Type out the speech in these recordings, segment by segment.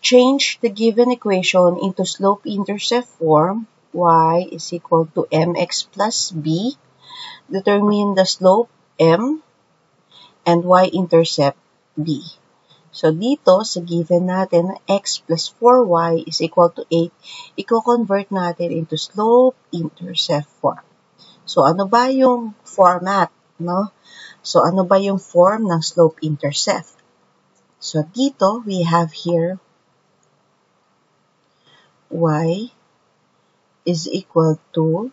change the given equation into slope-intercept form, y is equal to mx plus b. Determine the slope m and y-intercept b. So, dito, sa given natin, x plus 4y is equal to 8, i-convert natin into slope-intercept form. So, ano ba yung format, no? So, ano ba yung form ng slope-intercept? So, dito, we have here y is equal to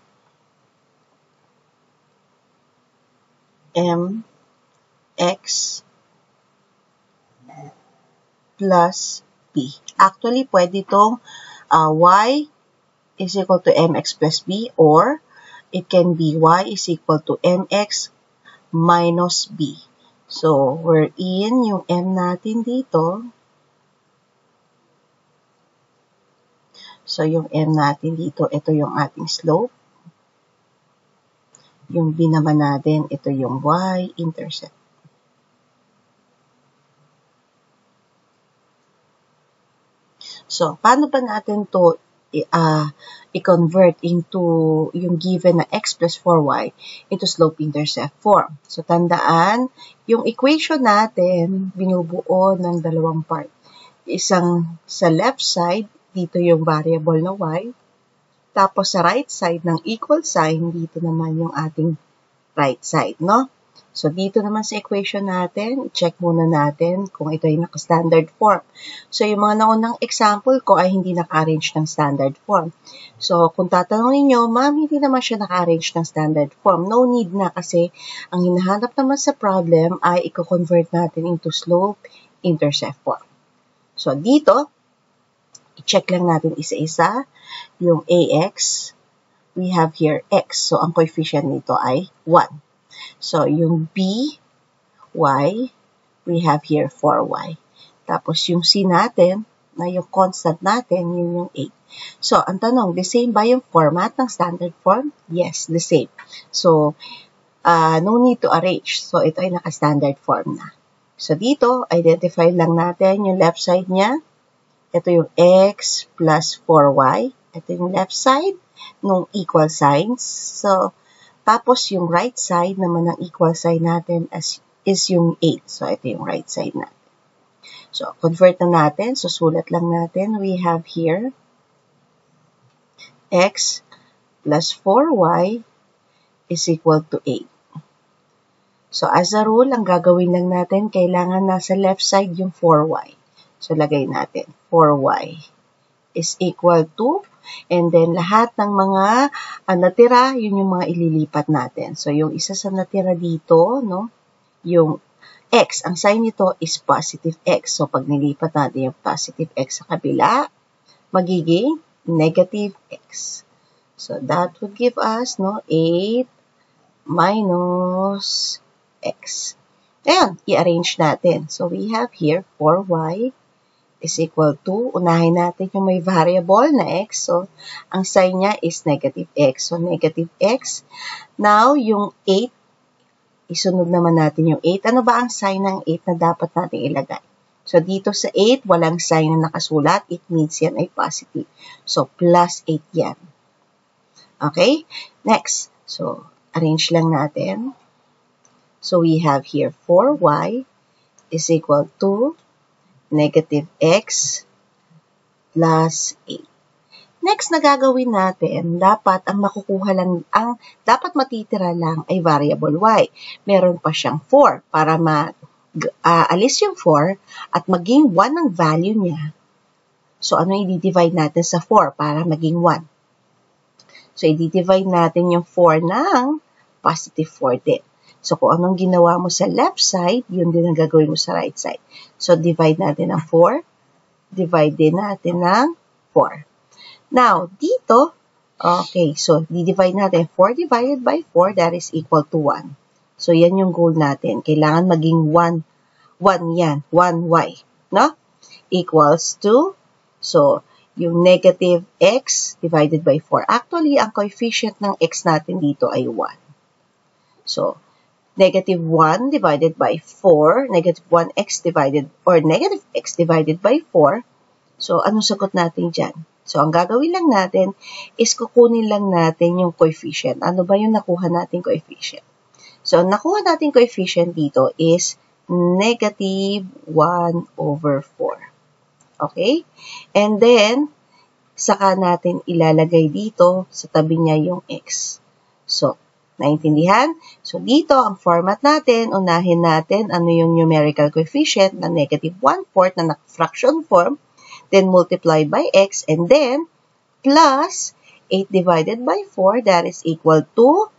mx plus b. Actually, pwede itong y is equal to mx plus b, or it can be y is equal to mx minus b. So, wherein yung m natin dito, so yung m natin dito, ito yung ating slope. Yung b naman natin, ito yung y-intercept. So, paano ba natin to i-convert into yung given na x plus 4y into slope-intercept form? So, tandaan, yung equation natin, binubuo ng dalawang part. Isang sa left side, dito yung variable na y. Tapos, sa right side ng equal sign, dito naman yung ating right side, no? So, dito naman sa equation natin, check muna natin kung ito ay naka-standard form. So, yung mga naunang example ko ay hindi naka-arrange ng standard form. So, kung tatanungin nyo, ma'am, hindi naman siya naka-arrange ng standard form. No need na kasi ang hinahanap naman sa problem ay i-convert natin into slope-intercept form. So, dito, i-check lang natin isa-isa yung ax. We have here x. So, ang coefficient nito ay 1. So, yung b, y, we have here 4y. Tapos, yung c natin, na yung constant natin, yun yung 8. So, ang tanong, the same ba yung format ng standard form? Yes, the same. So, no need to arrange. So, ito ay naka-standard form na. So, dito, identify lang natin yung left side niya. Ito yung x plus 4y. Ito yung left side ng equal signs. So, tapos yung right side naman ng equal sign natin is yung 8. So, ito yung right side natin. So, convert na natin. So, sulat lang natin. We have here x plus 4y is equal to 8. So, as a rule, ang gagawin lang natin, kailangan nasa left side yung 4y. So, lagay natin 4y is equal to, and then lahat ng mga natira, yun yung mga ililipat natin. So, yung isa sa natira dito, no, yung x, ang sign nito is positive x. So, pag nilipat natin yung positive x sa kabila, magiging negative x. So, that would give us, no, 8 minus x. Ayan, i-arrange natin. So, we have here 4y is equal to, unahin natin yung may variable na x. So, ang sign niya is negative x. So, negative x. Now, yung 8, isunod naman natin yung 8. Ano ba ang sign ng 8 na dapat natin ilagay? So, dito sa 8, walang sign na nakasulat. It means yan ay positive. So, plus 8 yan. Okay? Next. So, arrange lang natin. So, we have here 4y is equal to negative x plus 8. Next na gagawin natin, dapat ang makukuha lang, ang dapat matitira lang ay variable y. Meron pa siyang 4 para alis yung 4 at maging 1 ang value niya. So, ano i-divide natin sa 4 para maging 1? So, i-divide natin yung 4 ng positive 4 din. So, kung anong ginawa mo sa left side, yun din ang gagawin mo sa right side. So, divide natin ng 4. Divide din natin ng 4. Now, dito, okay, so, di-divide natin 4 divided by 4, that is equal to 1. So, yan yung goal natin. Kailangan maging 1 yan, 1y, no? Equals to, so, yung negative x divided by 4. Actually, ang coefficient ng x natin dito ay 1. So, negative 1 divided by 4, negative 1x divided, or negative x divided by 4. So, anong sagot natin dyan? So, ang gagawin lang natin is kukunin lang natin yung coefficient. Ano ba yung nakuha natin coefficient? So, ang nakuha natin coefficient dito is negative 1 over 4. Okay? And then, saka natin ilalagay dito sa tabi niya yung x. So, naintindihan? So, dito, ang format natin, unahin natin ano yung numerical coefficient na negative 1/4 na naka-fraction form, then multiply by x, and then plus 8 divided by 4, that is equal to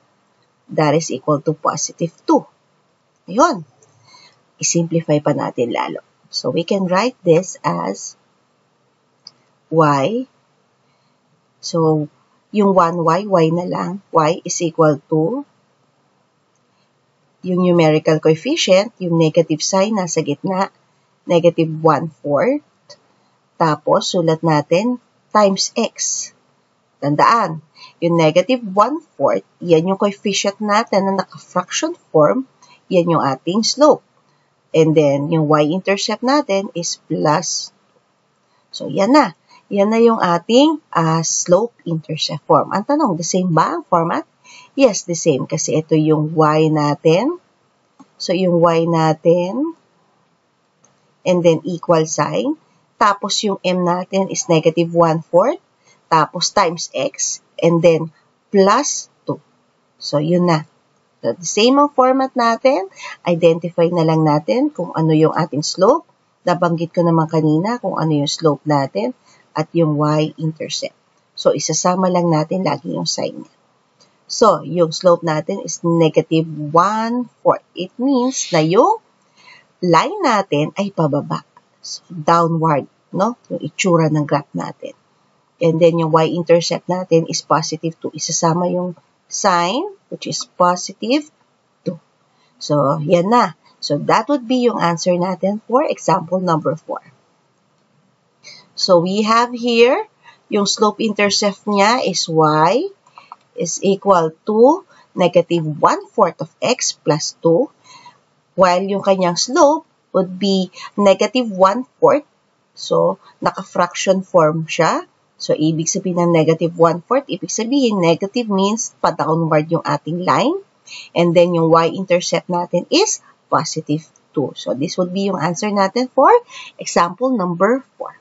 positive 2. Ayun. I-simplify pa natin lalo. So, we can write this as y. So, yung 1y, y na lang. Y is equal to yung numerical coefficient, yung negative sign nasa gitna, negative 1/4. Tapos, sulat natin times x. Tandaan, yung negative 1/4, yan yung coefficient natin na naka-fraction form, yan yung ating slope. And then, yung y-intercept natin is plus. So, yan na. Yan na yung ating slope-intercept form. Ang tanong, the same ba ang format? Yes, the same. Kasi ito yung y natin. So, yung y natin, and then equal sign. Tapos, yung m natin is negative 1/4. Tapos, times x. And then, plus 2. So, yun na. So, the same ang format natin. Identify na lang natin kung ano yung ating slope. Nabanggit ko naman kanina kung ano yung slope natin at yung y-intercept. So, isasama lang natin lagi yung sign niya. So, yung slope natin is negative 1/4. It means na yung line natin ay pababa. So, downward, no? Yung itsura ng graph natin. And then, yung y-intercept natin is positive 2. Isasama yung sign, which is positive 2. So, yan na. So, that would be yung answer natin for example number 4. So, we have here, yung slope-intercept niya is y is equal to negative 1/4 of x plus 2, while yung kanyang slope would be negative 1/4. So, naka-fraction form siya. So, ibig sabihin ng negative 1/4, ibig sabihin negative means pa-downward yung ating line. And then, yung y-intercept natin is positive 2. So, this would be yung answer natin for example number 4.